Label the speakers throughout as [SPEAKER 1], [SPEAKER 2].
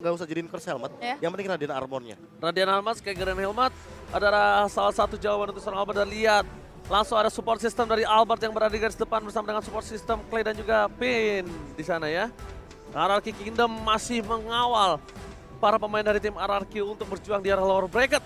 [SPEAKER 1] nggak usah jadiin curse helmet, yang penting Radiant Armornya.
[SPEAKER 2] Radiant Armor kayak Grand Helmet adalah salah satu jawaban untuk seorang Albert dan lihat. Langsung ada support system dari Albert yang berada di garis depan bersama dengan support system Clay dan juga Pin di sana ya. RRQ Kingdom masih mengawal para pemain dari tim RRQ untuk berjuang di arah lower bracket.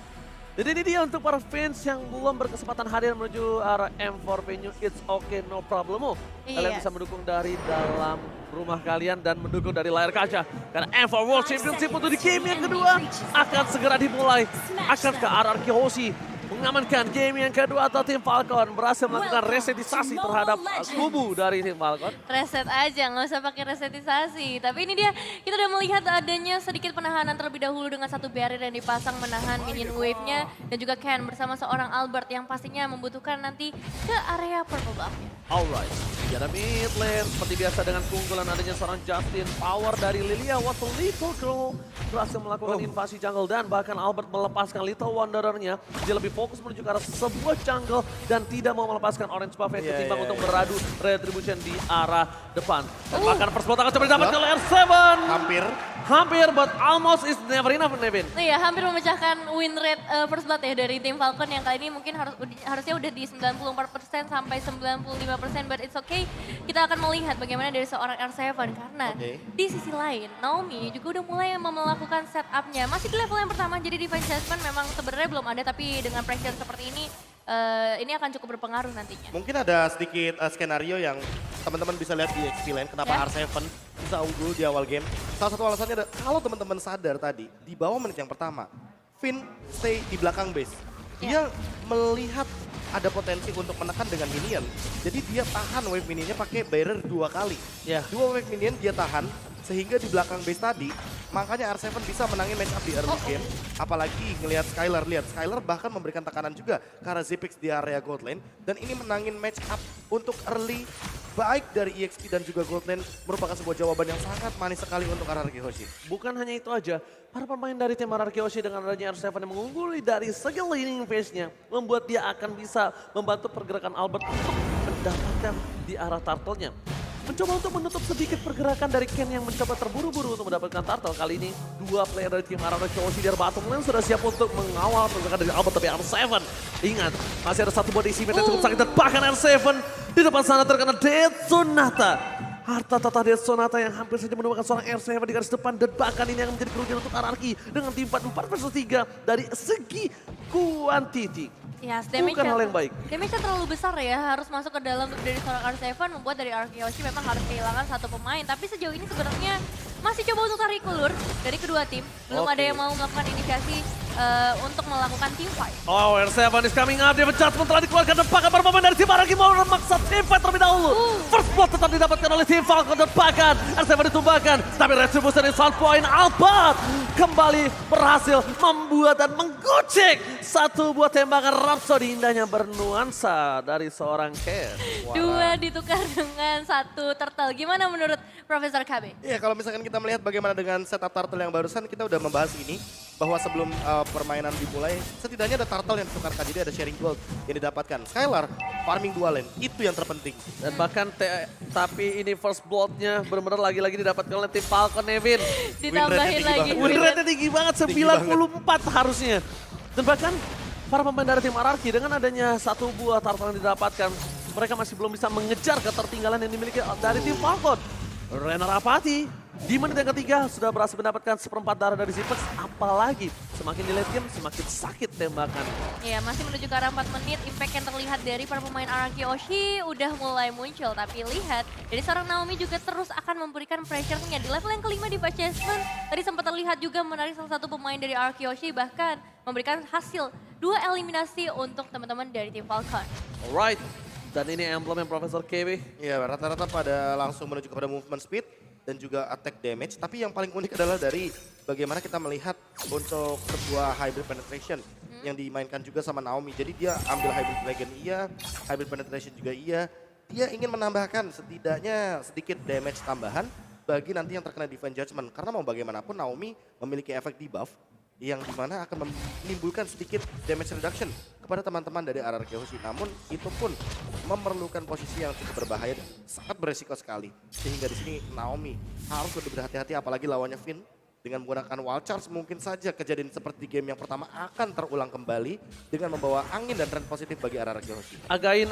[SPEAKER 2] Jadi ini dia untuk para fans yang belum berkesempatan hadir menuju arah M4 venue. It's okay, no problemo. Kalian bisa mendukung dari dalam rumah kalian dan mendukung dari layar kaca. Karena M4 World Championship untuk di game yang kedua akan segera dimulai. Akankah RRQ Hoshi mengamankan game yang kedua atau tim Falcon berhasil melakukan resetisasi terhadap kubu dari tim Falcon?
[SPEAKER 3] Reset aja, nggak usah pakai resetisasi. Tapi ini dia, kita udah melihat adanya sedikit penahanan terlebih dahulu dengan satu barrier yang dipasang menahan minion wave-nya. Dan juga Ken bersama seorang Albert yang pastinya membutuhkan nanti ke area purple buff-nya.
[SPEAKER 2] Alright, di ada mid lane seperti biasa dengan keunggulan adanya seorang Justin. Power dari Lilia, what a little girl berhasil melakukan invasi jungle dan bahkan Albert melepaskan Little Wanderer-nya. Dia lebih fokus menuju ke arah sebuah jungle dan tidak mau melepaskan orange buff yang ketimbang untuk beradu retribution di arah depan. Dan bahkan first blood akan coba didapatkan oleh R7. Hampir, but almost is never enough, Nevin.
[SPEAKER 3] Iya, hampir memecahkan win rate first blood ya dari tim Falcon yang kali ini mungkin harusnya udah di 94% sampai 95%, but it's okay. Kita akan melihat bagaimana dari seorang R7 karena di sisi lain Naomi juga udah mulai melakukan setupnya. Masih di level yang pertama, jadi defense judgment memang sebenarnya belum ada, tapi dengan pressure seperti ini akan cukup berpengaruh nantinya.
[SPEAKER 1] Mungkin ada sedikit skenario yang teman-teman bisa lihat di XP Lane, kenapa R7 bisa unggul di awal game. Salah satu alasannya ada, kalau teman-teman sadar tadi, di bawah menit yang pertama, Finn stay di belakang base. Dia melihat ada potensi untuk menekan dengan minion. Jadi dia tahan wave minionnya pakai barrier 2 kali. Dua wave minion dia tahan, sehingga di belakang base tadi, makanya R7 bisa menangin match up di early game. Apalagi ngelihat Skylar, lihat Skylar bahkan memberikan tekanan juga ke arah Zipix di area gold lane. Dan ini menangin match up untuk early, baik dari EXP dan juga gold lane, merupakan sebuah jawaban yang sangat manis sekali untuk RRQ Hoshi.
[SPEAKER 2] Bukan hanya itu aja, para pemain dari tim RRQ Hoshi dengan adanya R7 yang mengungguli dari segi laning phase-nya, membuat dia akan bisa membantu pergerakan Albert untuk mendapatkan di arah turtle-nya. Mencoba untuk menutup sedikit pergerakan dari Ken yang mencoba terburu-buru untuk mendapatkan turtle. Kali ini dua player dari tim RRQ Hoshi dari bottom lane sudah siap untuk mengawal pergerakan dari Albert, tapi R7 ingat masih ada satu body damage yang cukup sakit dan bahkan R7 di depan sana terkena Death Sonata. Harta tata Death Sonata yang hampir saja menemukan seorang R7 di garis depan dan bahkan ini yang menjadi kerugian untuk RRQ dengan tim 4 versus 3 dari segi kuantiti.
[SPEAKER 3] Ya,
[SPEAKER 2] bukan hal yang baik.
[SPEAKER 3] Damage-nya terlalu besar ya, harus masuk ke dalam dari seorang R7 membuat dari RRQ Hoshi memang harus kehilangan satu pemain. Tapi sejauh ini sebenarnya masih coba untuk tarik ulur dari kedua tim. Belum ada yang mau melakukan inisiasi untuk melakukan team fight.
[SPEAKER 2] Oh, R7 is coming up, dia judgment telah dikeluarkan dan bahkan para pemain dari tim RRQ mau memaksa team fight terlebih dahulu. First blood tetap didapatkan oleh tim Falcon dan bahkan R7 ditumbangkan. Tapi retribution in sound point, Albert kembali berhasil membuat dan menggocek satu buah tembakan Rhapsody indahnya bernuansa dari seorang Ken.
[SPEAKER 3] Dua ditukar dengan satu turtle. Gimana menurut Profesor KB?
[SPEAKER 1] Iya, kalau misalkan kita melihat bagaimana dengan setup turtle yang barusan, kita udah membahas ini. Bahwa sebelum permainan dimulai, setidaknya ada turtle yang ditukarkan, jadi ada sharing gold yang didapatkan. Skylar, farming 2 lane, itu yang terpenting.
[SPEAKER 2] Dan bahkan tapi ini first blood-nya benar-benar lagi-lagi didapatkan oleh tim Falcon, Nevin.
[SPEAKER 3] Ditambahin lagi.
[SPEAKER 2] Win rate-nya tinggi banget, 94 harusnya. Dan bahkan para pemain dari tim RRQ dengan adanya satu buah turtle yang didapatkan, mereka masih belum bisa mengejar ketertinggalan yang dimiliki dari tim Falcon. Rena Rapati di menit yang ketiga sudah berhasil mendapatkan seperempat darah dari Zipex. Apalagi semakin di late game semakin sakit tembakan.
[SPEAKER 3] Iya, masih menuju ke arah 4 menit. Impact yang terlihat dari para pemain RRQ Hoshi udah mulai muncul. Tapi lihat, dari seorang Naomi juga terus akan memberikan pressure-nya. Di level yang kelima di Pachesman, tadi sempat terlihat juga menarik salah satu pemain dari RRQ Hoshi. Bahkan memberikan hasil 2 eliminasi untuk teman-teman dari tim Falcon.
[SPEAKER 2] Alright, dan ini emblem yang Profesor KB.
[SPEAKER 1] Iya, rata-rata pada langsung menuju kepada movement speed dan juga attack damage. Tapi yang paling unik adalah dari bagaimana kita melihat untuk sebuah hybrid penetration yang dimainkan juga sama Naomi. Jadi dia ambil hybrid dragon iya, hybrid penetration juga iya. Dia ingin menambahkan setidaknya sedikit damage tambahan bagi nanti yang terkena Divine Judgment. Karena mau bagaimanapun Naomi memiliki efek debuff yang dimana akan menimbulkan sedikit damage reduction kepada teman-teman dari RRQ Hoshi. Namun itu pun memerlukan posisi yang cukup berbahaya dan sangat beresiko sekali. Sehingga di sini Naomi harus lebih berhati-hati apalagi lawannya Finn dengan menggunakan wild charge mungkin saja kejadian seperti game yang pertama akan terulang kembali dengan membawa angin dan tren positif bagi RRQ Hoshi.
[SPEAKER 2] Again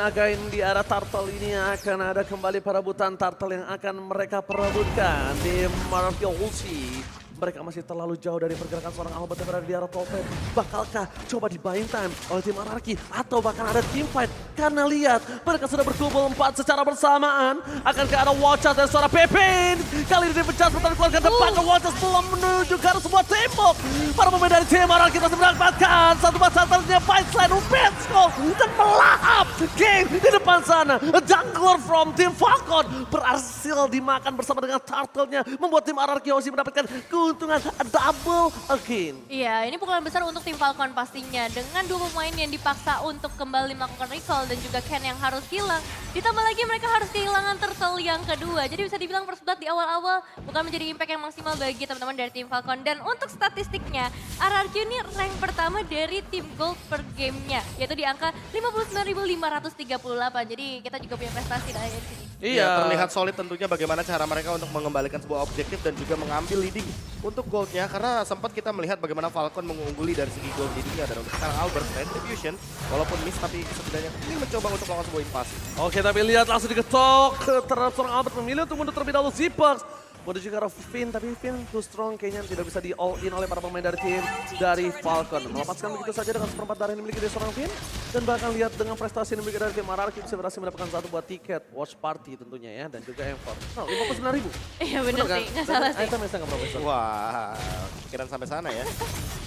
[SPEAKER 2] di arah Turtle ini akan ada kembali perebutan Turtle yang akan mereka perebutkan di RRQ Hoshi. Mereka masih terlalu jauh dari pergerakan seorang Albert yang berada di arah top lane. Bakalkah coba di buying time oleh tim Anarki atau bahkan ada team fight? Karena lihat mereka sudah berkumpul 4 secara bersamaan. Akankah ada watch-out dari suara Pepin? Kali ini dipecah sebentar keluarga depan ke watch-out belum menuju ke arah sebuah tembok. Para pemain dari tim Anarki masih mendapatkan satu pasarnya fight selain Ubetsko dan melahap game di depan sana. Jungler from tim Falcon berhasil dimakan bersama dengan Turtle-nya, membuat tim Anarki Hoshi mendapatkan keuntungan double again.
[SPEAKER 3] Iya, ini pukulan besar untuk tim Falcon pastinya. Dengan 2 pemain yang dipaksa untuk kembali melakukan recall dan juga Ken yang harus hilang. Ditambah lagi mereka harus kehilangan Turtle yang kedua. Jadi bisa dibilang first blood di awal-awal bukan menjadi impact yang maksimal bagi teman-teman dari tim Falcon. Dan untuk statistiknya, RRQ ini rank pertama dari tim gold per gamenya. Yaitu di angka 59.538. Jadi kita juga punya prestasi dari sini.
[SPEAKER 1] Iya, terlihat solid tentunya bagaimana cara mereka untuk mengembalikan sebuah objektif dan juga mengambil leading untuk goldnya. Karena sempat kita melihat bagaimana Falcon mengungguli dari segi gold leadingnya. Dan untuk sekarang Albert Retribution, walaupun miss tapi setidaknya ini mencoba untuk melakukan sebuah invasi.
[SPEAKER 2] Oke, tapi lihat langsung diketok. Terhadap seorang Albert memilih untuk mundur terlebih dahulu. Zipax menuju ke arah Finn, tapi Finn too strong kayaknya tidak bisa di all in oleh para pemain dari tim dari Falcon. Melepaskan begitu saja dengan seperempat darah yang dimiliki dari seorang Finn. Dan bahkan lihat dengan prestasi yang dimiliki dari tim Anarki bisa berhasil mendapatkan 1 buat tiket watch party tentunya ya. Dan juga M4. No, 59.000.
[SPEAKER 3] Iya bener sih, nggak salah sih.
[SPEAKER 2] Item yang profesor.
[SPEAKER 1] Wah, pikiran sampai sana ya.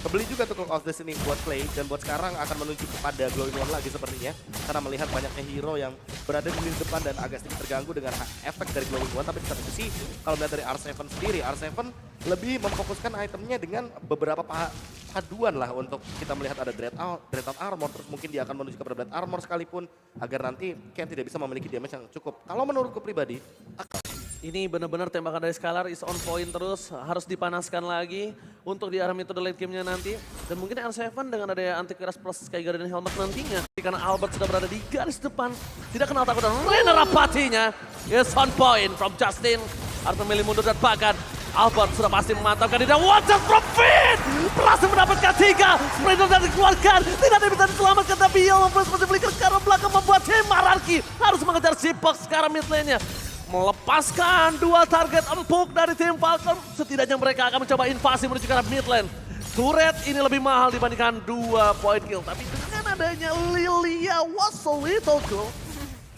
[SPEAKER 1] Kebeli juga tuh Cloak of Destiny buat play dan buat sekarang akan menuju kepada Glowing One lagi sepertinya. Karena melihat banyaknya hero yang berada di lini depan dan agak sedikit terganggu dengan efek dari Glowing One. Tapi di satu sisi kalau melihat dari R7 sendiri, R7 lebih memfokuskan itemnya dengan beberapa paduan lah untuk kita melihat ada Dreadnought Armor, terus mungkin dia akan menuju ke Dread Armor sekalipun agar nanti Ken tidak bisa memiliki damage yang cukup. Kalau menurutku pribadi,
[SPEAKER 2] ini benar-benar tembakan dari Skylar is on point terus, harus dipanaskan lagi untuk di arah metode late game-nya nanti. Dan mungkin R7 dengan ada anti-keras plus Sky Guardian Helmet nantinya. Karena Albert sudah berada di garis depan, tidak kenal takut dan Rena Rapatinya is on point from Justin. Harus memilih mundur dan bahkan Albert sudah pasti memantapkan diri dan watch out from Finn! Berhasil mendapatkan 3, Sprinter dan dikeluarkan, tidak ada yang bisa diselamatkan tapi Yellow Plus masih beli ke arah belakang membuat tim Anarki harus mengejar Zipax sekarang mid lane-nya. Melepaskan 2 target empuk dari tim Falcon, setidaknya mereka akan mencoba invasi menuju ke arah mid lane. Turret ini lebih mahal dibandingkan 2 point kill, tapi dengan adanya Lilia was a little cool.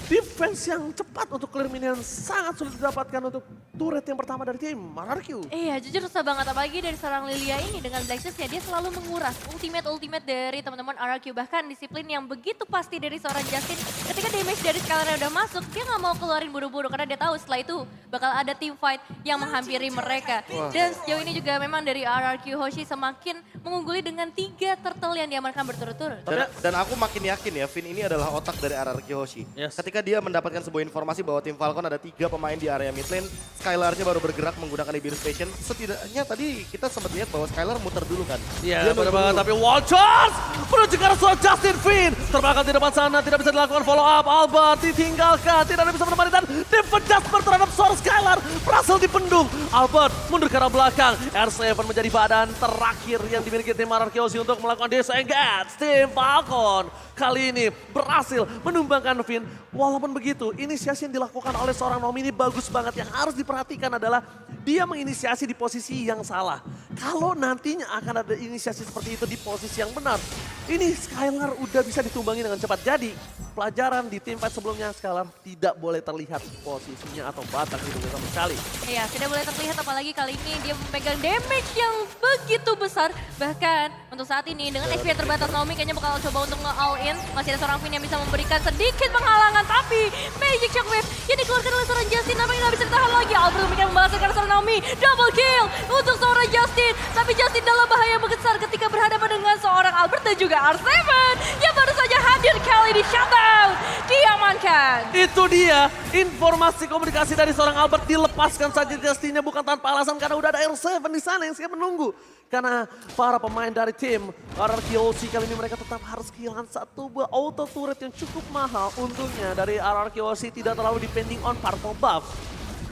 [SPEAKER 2] Defense yang cepat untuk clear minion sangat sulit didapatkan untuk turret yang pertama dari tim RRQ.
[SPEAKER 3] Iya, jujur susah banget. Apalagi dari seorang Lilia ini dengan Black Shoes-nya, dia selalu menguras ultimate dari teman-teman RRQ. Bahkan disiplin yang begitu pasti dari seorang Justin. Ketika damage dari Skylar udah masuk, dia nggak mau keluarin buru-buru. Karena dia tahu setelah itu bakal ada team fight yang menghampiri mereka. Dan sejauh ini juga memang dari RRQ Hoshi semakin mengungguli dengan 3 turtle yang diamankan berturut-turut.
[SPEAKER 1] dan aku makin yakin ya, Finn ini adalah otak dari RRQ Hoshi.
[SPEAKER 2] Yes.
[SPEAKER 1] Ketika dia mendapatkan sebuah informasi bahwa tim Falcon ada 3 pemain di area mid lane, Skylar-nya baru bergerak menggunakan Ibirus Station. Setidaknya tadi kita sempat lihat bahwa Skylar muter dulu kan.
[SPEAKER 2] Iya, benar banget. Tapi Watchers menuju ke arah seorang Justin Finn. Terbakar di depan sana, tidak bisa dilakukan follow up. Albert ditinggalkan, tidak ada bisa menemani dan David Jasper terhadap seorang Skylar berhasil dipendung. Albert mundur ke arah belakang. R7 menjadi badan terakhir yang dimiliki tim RRQ Hoshi untuk melakukan disengage. Tim Falcon kali ini berhasil menumbangkan Finn. Walaupun begitu, inisiasi yang dilakukan oleh seorang Nomi ini bagus banget. Yang harus diperhatikan adalah dia menginisiasi di posisi yang salah. Kalau nantinya akan ada inisiasi seperti itu di posisi yang benar, ini Skylar udah bisa ditumbangi dengan cepat. Jadi pelajaran di tim fight sebelumnya, Skylar tidak boleh terlihat posisinya atau batang hidungnya sama sekali.
[SPEAKER 3] Iya, tidak boleh terlihat apalagi kali ini dia memegang damage yang begitu besar. Bahkan untuk saat ini dengan HP yang terbatas, Naomi kayaknya bakal coba untuk nge-all in. Masih ada seorang Finn yang bisa memberikan sedikit penghalangan, tapi Magic Shockwave yang dikeluarkan oleh seorang Justin nampaknya nggak bisa ditahan lagi. Albert memberikan pembalasan karena seorang Naomi. Double kill untuk seorang Justin. Tapi Justin dalam bahaya yang besar ketika berhadapan dengan seorang Albert dan juga R7 yang baru saja hadir kali di shutdown. Diamankan.
[SPEAKER 2] Itu dia informasi komunikasi dari seorang Albert, dilepaskan saja Justinnya bukan tanpa alasan karena udah ada R7 di sana yang siap menunggu. Karena para pemain dari tim RRQ Hoshi kali ini mereka tetap harus kehilangan 1 buah auto turret yang cukup mahal. Untungnya dari RRQ Hoshi tidak terlalu depending on purple buff.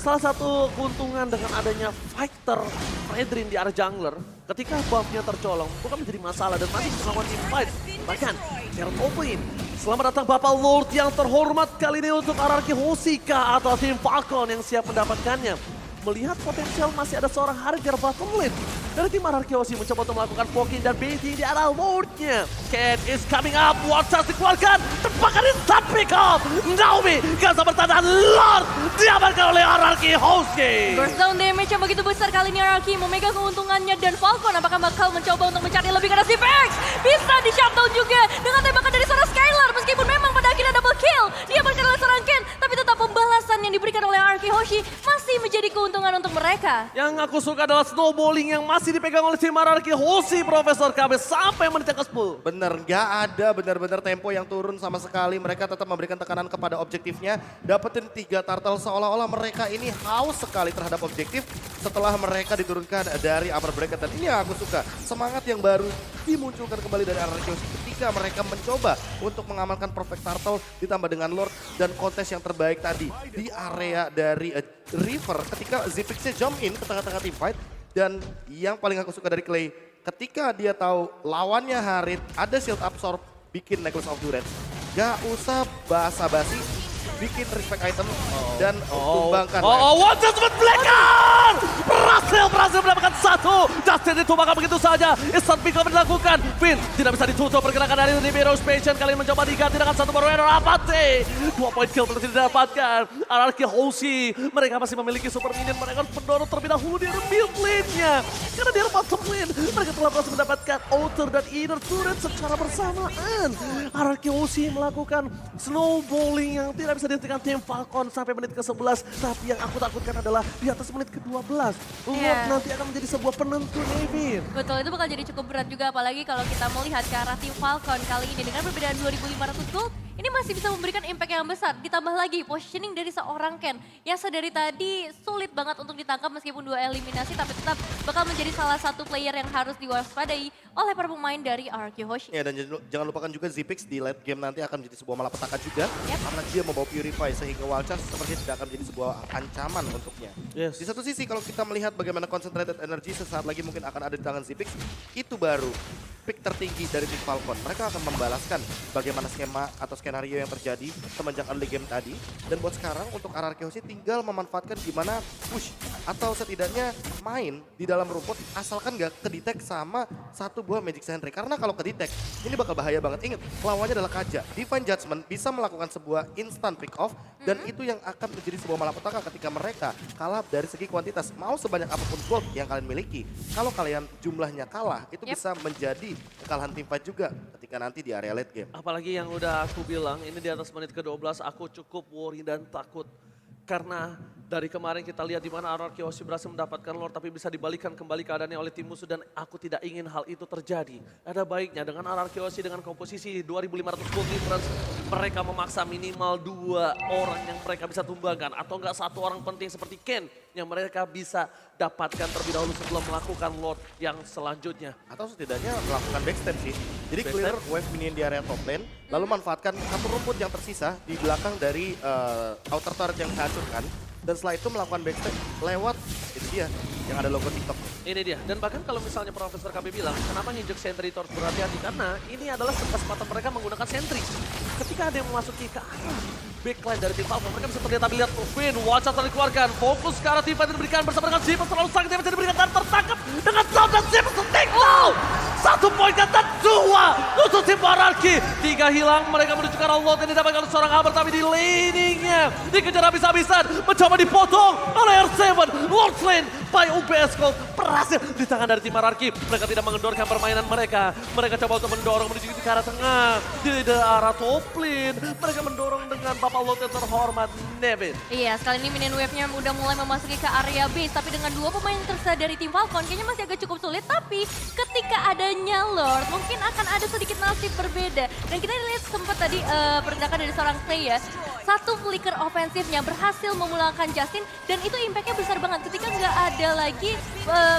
[SPEAKER 2] salah satu keuntungan dengan adanya fighter Fredrin di area jungler, ketika buffnya tercolong, bukan menjadi masalah dan masih bisa melakukan team fight. Bahkan, Geralt Open. Selamat datang Bapak Lord yang terhormat kali ini untuk RRQ Hosika atau tim Falcon yang siap mendapatkannya. Melihat potensial masih ada seorang Harger bottom lane. Dari tim RRQ Hoshi mencoba untuk melakukan poking dan baiting di arah Lordnya. Ken is coming up, One Shot dikeluarkan, terbakar instant pick up. Naomi gak sabar bertahan, Lord diamankan oleh RRQ Hoshi.
[SPEAKER 3] Burst down damage yang begitu besar kali ini RRQ memegang keuntungannya dan Falcon apakah bakal mencoba untuk mencari lebih karena Zipex bisa di shutdown juga dengan tembakan dari seorang Skylar meskipun memang pada akhirnya double kill diamankan oleh seorang Ken tapi tetap pembalasan yang diberikan oleh RRQ Hoshi masih menjadi keuntungan untuk mereka.
[SPEAKER 2] Yang aku suka adalah snowballing yang masih dipegang oleh tim RRQ Hoshi Profesor KB sampai menit yang ke-10.
[SPEAKER 1] Bener, nggak ada benar-benar tempo yang turun sama sekali. Mereka tetap memberikan tekanan kepada objektifnya. Dapetin 3 turtle seolah-olah mereka ini haus sekali terhadap objektif setelah mereka diturunkan dari upper bracket. Dan ini yang aku suka, semangat yang baru dimunculkan kembali dari RRQ ketika mereka mencoba untuk mengamankan perfect turtle ditambah dengan Lord dan kontes yang terbaik tadi di area dari River ketika Zipixnya jump in ke tengah-tengah team fight. Dan yang paling aku suka dari Clay, ketika dia tahu lawannya Harit, ada shield absorb, bikin Necklace of Durance. Gak usah basa-basi, bikin respect item dan tumbangkan.
[SPEAKER 2] One Shot with Blacker! Berhasil mendapatkan satu. Justin ditumbangkan begitu saja. Instant pick up dilakukan. Finn tidak bisa ditutup pergerakan dari Univeros Passion. Kali ini mencoba diganti dengan satu baru error Apate. 2 point kill berarti didapatkan. RRQ Hoshi. Mereka masih memiliki super minion. Mereka harus mendorong terlebih dahulu di mid lane-nya. Karena di bottom lane, mereka telah berhasil mendapatkan outer dan inner turret secara bersamaan. RRQ Hoshi melakukan snowballing yang tidak bisa dihentikan tim Falcon sampai menit ke-11. Tapi yang aku takutkan adalah di atas menit ke-12. Lord nanti akan menjadi sebuah penentu, Nevin.
[SPEAKER 3] Betul, itu bakal jadi cukup berat juga apalagi kalau kita melihat ke arah tim Falcon kali ini dengan perbedaan 2.500 gold. Ini masih bisa memberikan impact yang besar. Ditambah lagi positioning dari seorang Ken yang sedari tadi sulit banget untuk ditangkap meskipun 2 eliminasi. Tapi tetap bakal menjadi salah satu player yang harus diwaspadai oleh para pemain dari RRQ Hoshi.
[SPEAKER 1] Ya, dan jangan lupakan juga Zipix di late game nanti akan menjadi sebuah malapetaka juga. Karena dia membawa Purify sehingga Wildcharge sepertinya tidak akan menjadi sebuah ancaman untuknya.
[SPEAKER 2] Yes.
[SPEAKER 1] Di satu sisi kalau kita melihat bagaimana concentrated energy sesaat lagi mungkin akan ada di tangan Zipix, itu baru pick tertinggi dari tim Falcon. Mereka akan membalaskan bagaimana skema atau skenario yang terjadi semenjak early game tadi. Dan buat sekarang untuk RRQ Hoshi tinggal memanfaatkan gimana push atau setidaknya main di dalam rumput asalkan gak kedetek sama satu buah Magic Sentry. Karena kalau kedetek ini bakal bahaya banget. Ingat, lawannya adalah Kaja. Divine Judgment bisa melakukan sebuah instant pick off dan itu yang akan menjadi sebuah malapetaka ketika mereka kalah dari segi kuantitas. Mau sebanyak apapun gold yang kalian miliki, kalau kalian jumlahnya kalah, itu bisa menjadi kekalahan tim fight juga ketika nanti di area late game.
[SPEAKER 2] Apalagi yang udah aku bilang, ini di atas menit ke-12 aku cukup worry dan takut. Karena dari kemarin kita lihat di mana RRQ Hoshi berhasil mendapatkan Lord tapi bisa dibalikan kembali keadaannya oleh tim musuh dan aku tidak ingin hal itu terjadi. Ada baiknya dengan RRQ Hoshi dengan komposisi 2.500 gold difference mereka memaksa minimal 2 orang yang mereka bisa tumbangkan atau enggak 1 orang penting seperti Ken yang mereka bisa dapatkan terlebih dahulu sebelum melakukan Lord yang selanjutnya.
[SPEAKER 1] Atau setidaknya melakukan backstab sih. Jadi clear wave minion di area top lane, lalu manfaatkan satu rumput yang tersisa di belakang dari outer turret yang dihancurkan. Dan setelah itu melakukan backstab lewat, itu dia yang ada logo TikTok.
[SPEAKER 2] Ini dia, dan bahkan kalau misalnya Profesor KB bilang, kenapa nginjek sentry itu harus berhati-hati? Karena ini adalah kesempatan mereka menggunakan sentry. Ketika ada yang memasuki ke arah backline dari tim Falcon, mereka bisa terlihat lihat Finn, Watch Out dikeluarkan, fokus ke arah tim fight diberikan bersama dengan Zipper, terlalu sakit yang bisa diberikan dan tertangkap dengan Sound dan Zipper take down! 1 poin dan 2 untuk tim RRQ. 3 hilang, mereka menuju ke arah Lord yang didapatkan oleh seorang Albert tapi di laningnya dikejar habis-habisan, mencoba dipotong oleh R7, Lord Lane by UBS Gold berhasil di tangan dari tim RRQ. Mereka tidak mengendorkan permainan mereka. Mereka coba untuk mendorong menuju ke arah tengah. Di arah top lane, mereka mendorong dengan Bapak Lord yang terhormat, Nevin.
[SPEAKER 3] Iya, sekali ini minion wave-nya udah mulai memasuki ke area base. Tapi dengan 2 pemain tersisa dari tim Falcon, kayaknya masih agak cukup sulit. Tapi ketika adanya Lord, mungkin akan ada sedikit nasib berbeda. Dan kita lihat sempat tadi pergerakan dari seorang Clay ya. satu flicker ofensifnya berhasil memulangkan Justin dan itu impactnya besar banget ketika nggak ada lagi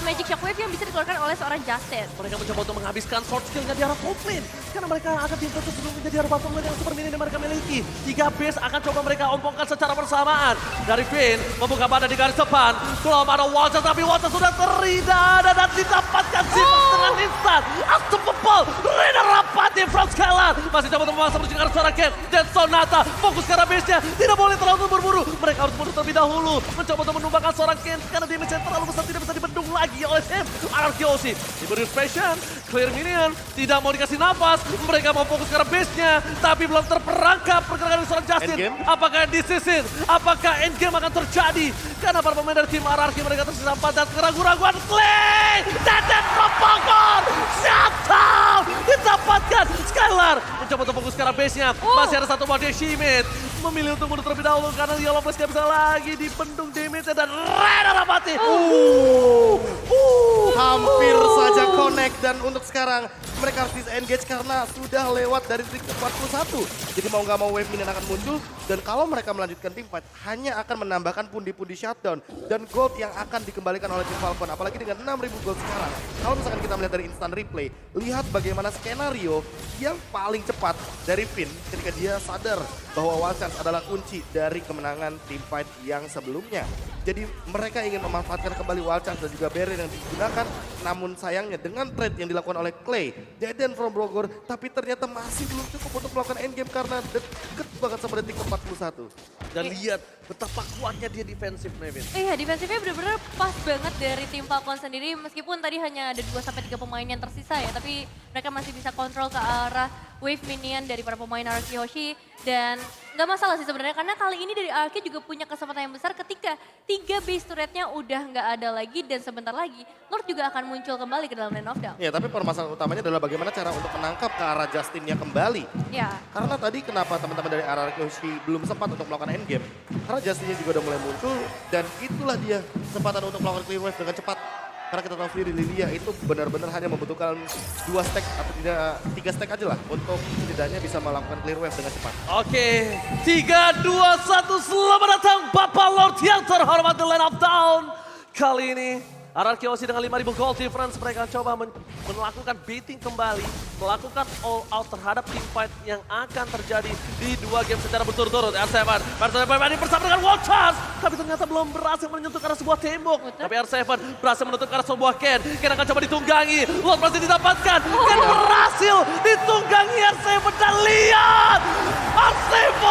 [SPEAKER 3] Magic Shockwave yang bisa dikeluarkan oleh seorang Justin.
[SPEAKER 2] Mereka mencoba untuk menghabiskan short skillnya di arah top lane. Karena mereka akan difokus sebelumnya di arah bottom lane yang super mini yang mereka miliki. 3 base akan coba mereka ompongkan secara bersamaan. Dari Finn membuka badan di garis depan. Belum ada Walter tapi Walter sudah terida dan didapatkan Simmons dengan instan. Unstoppable. Rina rapati from Skylar. Masih coba untuk memaksa menuju ke arah seorang Ken. Dan Sonata fokus ke arah base-nya. Tidak boleh terlalu berburu. Mereka harus mundur terlebih dahulu. Mencoba untuk menumbangkan seorang Ken. Karena damage yang terlalu besar tidak bisa dibendung lagi oleh tim RRQC. Diberi passion. Clear minion. Tidak mau dikasih nafas. Mereka mau fokus ke arah base-nya. Tapi belum terperangkap pergerakan dari seorang Justin.
[SPEAKER 1] Endgame.
[SPEAKER 2] Apakah disisir? Apakah endgame akan terjadi? Karena para pemain dari tim RRQ mereka tersisa 4 dan keraguan-raguan Clay! Dan Propagor! Shut down! Didapatkan Skylar! Mencoba untuk fokus ke arah base-nya. Masih ada satu buah Shimit. Memilih untuk mundur terlebih dahulu karena Yellow Flash gak bisa lagi dibendung damage-nya dan Rena Rapati.
[SPEAKER 1] Hampir saja connect dan untuk sekarang mereka harus disengage karena sudah lewat dari trik 41. Jadi mau nggak mau wave minion akan muncul dan kalau mereka melanjutkan team fight hanya akan menambahkan pundi-pundi shutdown dan gold yang akan dikembalikan oleh tim Falcon. Apalagi dengan 6.000 gold sekarang. Kalau misalkan kita melihat dari instant replay, lihat bagaimana skenario yang paling cepat dari Finn ketika dia sadar bahwa Wild Chance adalah kunci dari kemenangan team fight yang sebelumnya. Jadi mereka ingin memanfaatkan kembali Wild Chance dan juga barrier yang digunakan. Namun sayangnya dengan trade yang dilakukan oleh Clay, Deden from Bogor, tapi ternyata masih belum cukup untuk melakukan endgame karena deket banget sama detik 41.
[SPEAKER 2] Dan lihat betapa kuatnya dia defensif, Nevin.
[SPEAKER 3] Iya, defensifnya benar-benar pas banget dari tim Falcon sendiri. Meskipun tadi hanya ada 2-3 pemain yang tersisa ya, tapi mereka masih bisa kontrol ke arah wave minion dari para pemain RRQ Hoshi. Dan nggak masalah sih sebenarnya, karena kali ini dari RRQ juga punya kesempatan yang besar ketika 3 base turretnya udah nggak ada lagi dan sebentar lagi Lord juga akan muncul kembali ke dalam lane of down.
[SPEAKER 1] Ya, tapi permasalahan utamanya adalah bagaimana cara untuk menangkap ke arah Justinnya kembali.
[SPEAKER 3] Ya.
[SPEAKER 1] Karena tadi kenapa teman-teman dari RRQ belum sempat untuk melakukan endgame. Karena Justinnya juga udah mulai muncul dan itulah dia kesempatan untuk melakukan clear wave dengan cepat. Karena kita tahu sendiri Lilia itu benar-benar hanya membutuhkan 2 stack atau tidak 3 stack aja lah untuk setidaknya bisa melakukan clear wave dengan cepat.
[SPEAKER 2] Oke, 3, 2, 1, selamat datang Bapak Lord yang terhormat di Land of Down. Kali ini RRQ Hoshi dengan 5.000 gold difference mereka coba melakukan baiting kembali, melakukan all out terhadap team fight yang akan terjadi di 2 game secara berturut-turut. R7 bersama dengan Watchers, tapi ternyata belum berhasil menyentuh ke arah sebuah tembok.
[SPEAKER 3] Betul.
[SPEAKER 2] Tapi R7 berhasil menutup ke arah sebuah Ken. Ken akan coba ditunggangi, Lord berhasil didapatkan. Ken berhasil ditunggangi R7 dan lihat! R7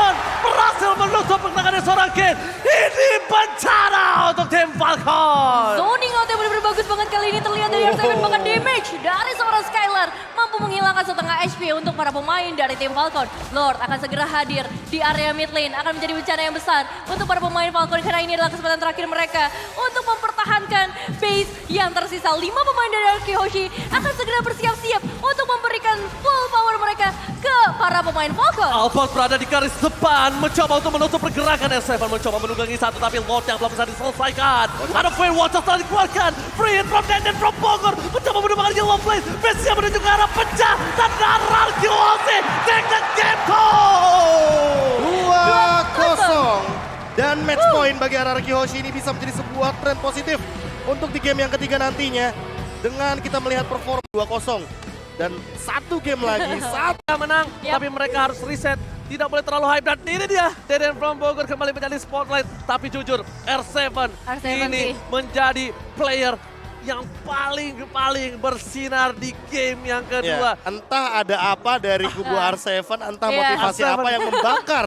[SPEAKER 2] berhasil menutup pertahanan seorang Ken. Ini bencana untuk tim Falcon.
[SPEAKER 3] Zoning out yang benar-benar bagus banget kali ini terlihat dari R7, bahkan damage dari seorang Skylar mampu menghilangkan setengah HP untuk para pemain dari tim Falcon. Lord akan segera hadir di area mid lane, akan menjadi bencana yang besar untuk para pemain Falcon karena ini adalah kesempatan terakhir mereka untuk mempertahankan base yang tersisa. 5 pemain dari RRQ Hoshi akan segera bersiap-siap untuk memberikan full power mereka ke para pemain Falcon.
[SPEAKER 2] Albert berada di garis depan, mencoba untuk menutup pergerakan R7, mencoba menunggangi satu, tapi Lord yang belum bisa diselesaikan. Ada Fair Watcher telah dikeluarkan, free hit from Denden from Bogor, mencoba menumbangkan Yellow Flame, base-nya menuju ke arah pecah, dan RRQ Hoshi take the game goal!
[SPEAKER 1] 2-0 dan match point bagi RRQ Hoshi ini bisa menjadi sebuah tren positif untuk di game yang ketiga nantinya dengan kita melihat perform 2-0 dan 1 game lagi saat
[SPEAKER 2] Menang,
[SPEAKER 3] Yap.
[SPEAKER 2] tapi mereka harus reset. Tidak boleh terlalu hype dan ini dia Deden from Bogor kembali menjadi spotlight. Tapi jujur R7 ini
[SPEAKER 3] sih.
[SPEAKER 2] menjadi player yang paling bersinar di game yang kedua.
[SPEAKER 1] ya, entah ada apa dari kubu R7, entah
[SPEAKER 3] Iya.
[SPEAKER 1] motivasi
[SPEAKER 2] R7.
[SPEAKER 1] apa yang membakar